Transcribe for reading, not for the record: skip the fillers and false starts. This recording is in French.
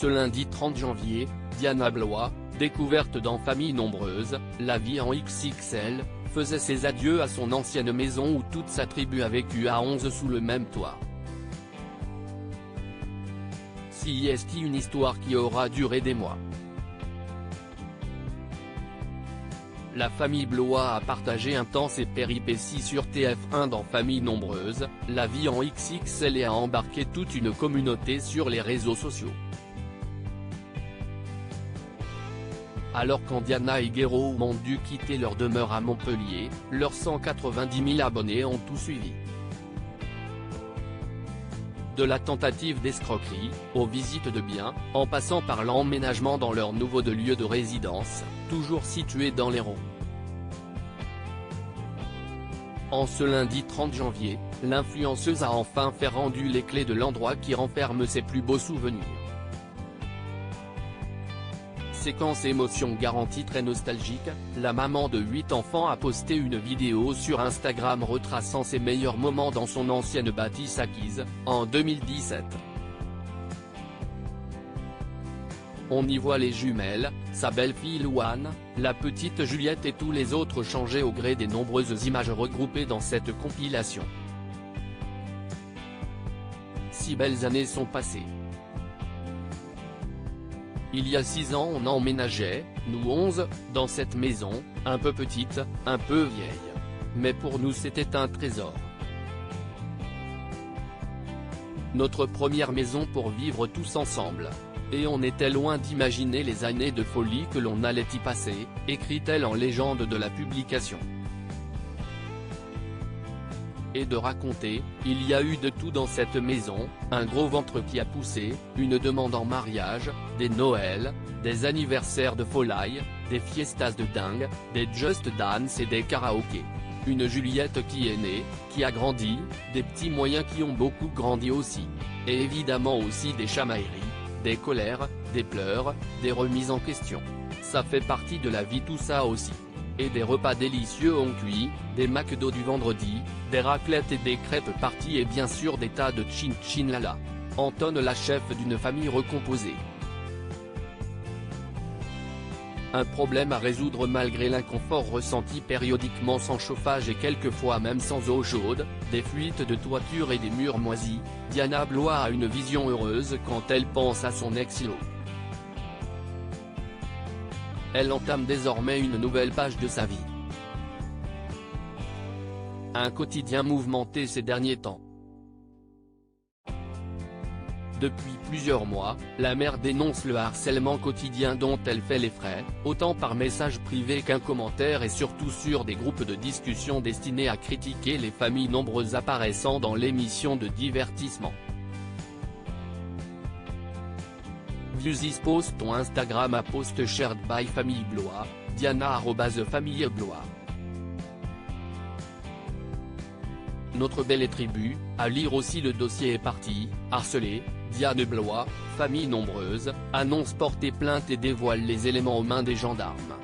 Ce lundi 30 janvier, Diana Blois, découverte dans Famille nombreuse, la vie en XXL, faisait ses adieux à son ancienne maison où toute sa tribu a vécu à 11 sous le même toit. C'est une histoire qui aura duré des mois. La famille Blois a partagé un temps ses péripéties sur TF1 dans Famille nombreuse, la vie en XXL et a embarqué toute une communauté sur les réseaux sociaux. Alors quand Diana et Guéraud ont dû quitter leur demeure à Montpellier, leurs 190 000 abonnés ont tout suivi. De la tentative d'escroquerie, aux visites de biens, en passant par l'emménagement dans leur nouveau lieu de résidence, toujours situé dans l'Hérault. En ce lundi 30 janvier, l'influenceuse a enfin fait rendu les clés de l'endroit qui renferme ses plus beaux souvenirs. Séquence émotion garantie très nostalgique, la maman de 8 enfants a posté une vidéo sur Instagram retraçant ses meilleurs moments dans son ancienne bâtisse acquise, en 2017. On y voit les jumelles, sa belle-fille Louane, la petite Juliette et tous les autres changés au gré des nombreuses images regroupées dans cette compilation. 6 belles années sont passées. Il y a 6 ans on emménageait, nous 11, dans cette maison, un peu petite, un peu vieille. Mais pour nous c'était un trésor. Notre première maison pour vivre tous ensemble. Et on était loin d'imaginer les années de folie que l'on allait y passer, écrit-elle en légende de la publication. Et de raconter, il y a eu de tout dans cette maison, un gros ventre qui a poussé, une demande en mariage, des Noëls, des anniversaires de folie, des fiestas de dingue, des Just Dance et des karaokés. Une Juliette qui est née, qui a grandi, des petits moyens qui ont beaucoup grandi aussi. Et évidemment aussi des chamailleries, des colères, des pleurs, des remises en question. Ça fait partie de la vie tout ça aussi. Et des repas délicieux ont cuit, des McDo du vendredi, des raclettes et des crêpes parties et bien sûr des tas de chin-chin lala. Entonne la chef d'une famille recomposée. Un problème à résoudre malgré l'inconfort ressenti périodiquement sans chauffage et quelquefois même sans eau chaude, des fuites de toiture et des murs moisis, Diana Blois a une vision heureuse quand elle pense à son ex-îlot. Elle entame désormais une nouvelle page de sa vie. Un quotidien mouvementé ces derniers temps. Depuis plusieurs mois, la mère dénonce le harcèlement quotidien dont elle fait les frais, autant par message privé qu'un commentaire et surtout sur des groupes de discussion destinés à critiquer les familles nombreuses apparaissant dans l'émission de divertissement. View this post on Instagram à post shared by Famille Blois, Diana @famille Blois. Notre belle tribu, à lire aussi le dossier est parti, harcelé, Diana Blois, famille nombreuse, annonce porter plainte et dévoile les éléments aux mains des gendarmes.